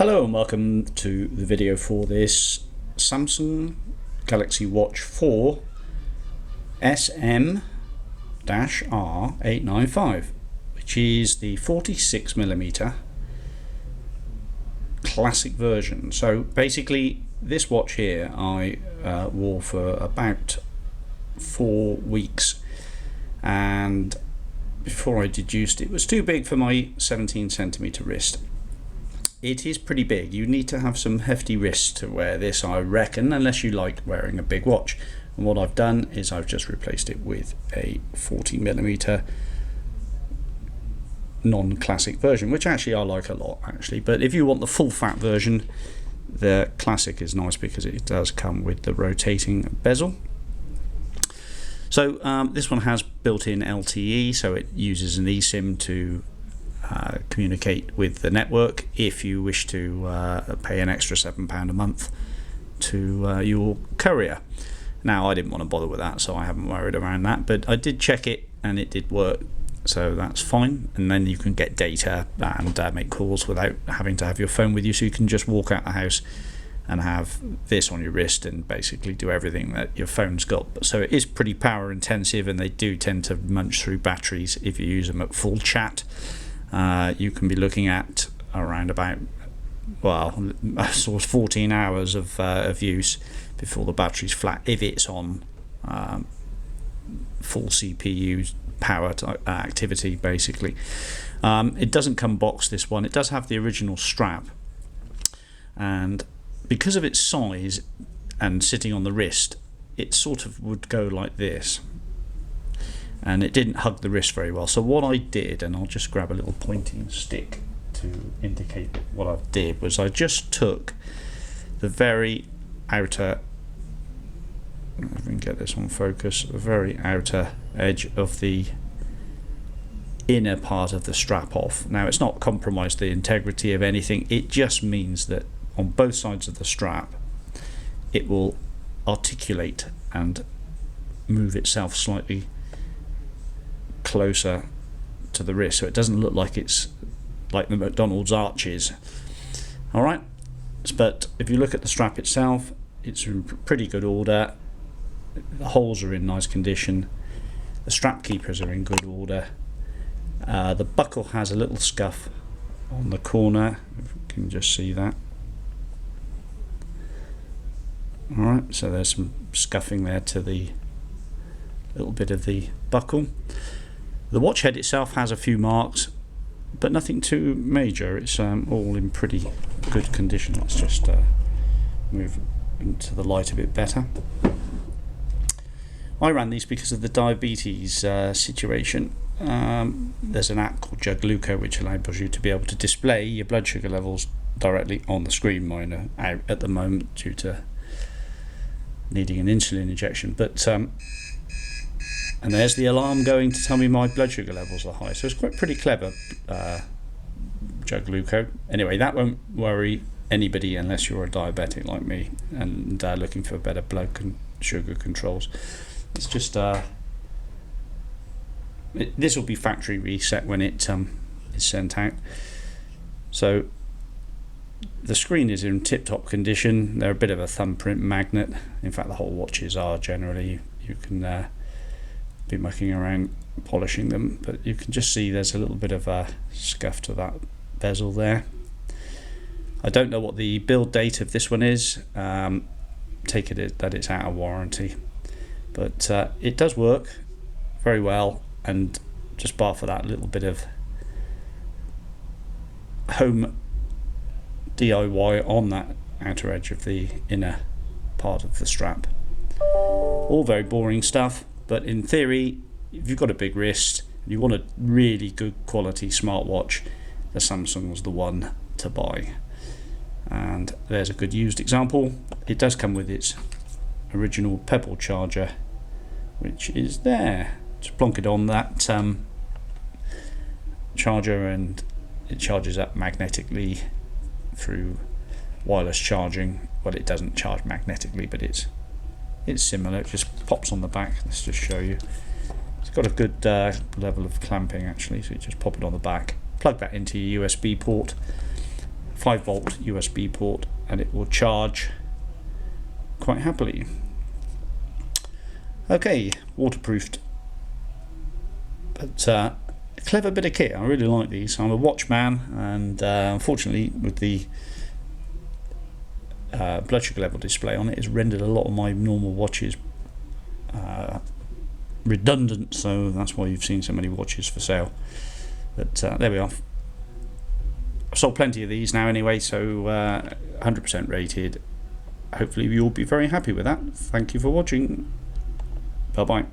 Hello and welcome to the video for this Samsung Galaxy Watch 4 sm-r895, which is the 46mm classic version. So basically this watch here I wore for about 4 weeks, and before I deduced it was too big for my 17cm wrist. It is pretty big. You need to have some hefty wrists to wear this, I reckon, unless you like wearing a big watch. And what I've done is I've just replaced it with a 40mm non-classic version, which actually I like a lot actually. But if you want the full fat version, the classic is nice because it does come with the rotating bezel. So this one has built-in LTE, so it uses an eSIM to communicate with the network if you wish to pay an extra £7 a month to your courier. Now I didn't want to bother with that, so I haven't worried around that, but I did check it and it did work, so that's fine. And then you can get data and make calls without having to have your phone with you, so you can just walk out the house and have this on your wrist and basically do everything that your phone's got. So it is pretty power intensive, and they do tend to munch through batteries if you use them at full chat. You can be looking at around about, well, sort of 14 hours of use before the battery's flat, if it's on full CPU power activity basically. It doesn't come boxed, this one. It does have the original strap, and because of its size and sitting on the wrist, it sort of would go like this, and it didn't hug the wrist very well. So what I did, and I'll just grab a little pointing stick to indicate what I did, was I just took the very outer, if we can get this on focus, the very outer edge of the inner part of the strap off. Now it's not compromised the integrity of anything, it just means that on both sides of the strap it will articulate and move itself slightly closer to the wrist, so it doesn't look like it's like the McDonald's arches. Alright, but if you look at the strap itself, it's in pretty good order. The holes are in nice condition, the strap keepers are in good order. The buckle has a little scuff on the corner, if you can just see that. Alright, so there's some scuffing there to the little bit of the buckle. The watch head itself has a few marks, but nothing too major. It's all in pretty good condition. Let's just move into the light a bit better. I ran these because of the diabetes situation. There's an app called Jugluco which enables you to be able to display your blood sugar levels directly on the screen. Mine are out at the moment due to needing an insulin injection, but and there's the alarm going to tell me my blood sugar levels are high. So it's quite pretty clever, Jugluco. Anyway, that won't worry anybody unless you're a diabetic like me and looking for better blood sugar controls. It's just this will be factory reset when it is sent out. So the screen is in tip-top condition. They're a bit of a thumbprint magnet. In fact, the whole watches are generally. You can be mucking around polishing them, but you can just see there's a little bit of a scuff to that bezel there. I don't know what the build date of this one is. Take it that it's out of warranty, but it does work very well, and just bar for that little bit of home DIY on that outer edge of the inner part of the strap. All very boring stuff, but in theory, if you've got a big wrist and you want a really good quality smartwatch, the Samsung was the one to buy. And there's a good used example. It does come with its original Pebble charger, which is there. Just plonk it on that charger and it charges up magnetically through wireless charging. Well, it doesn't charge magnetically, but it's similar. It just pops on the back. Let's just show you. It's got a good level of clamping actually, so you just pop it on the back, plug that into your USB port, 5-volt USB port, and it will charge quite happily. Okay, waterproofed, but a clever bit of kit. I really like these. I'm a watch man, and unfortunately with the blood sugar level display on it, it's rendered a lot of my normal watches redundant, so that's why you've seen so many watches for sale. But there we are. I've sold plenty of these now anyway, so 100% rated. Hopefully you'll be very happy with that. Thank you for watching. Bye bye.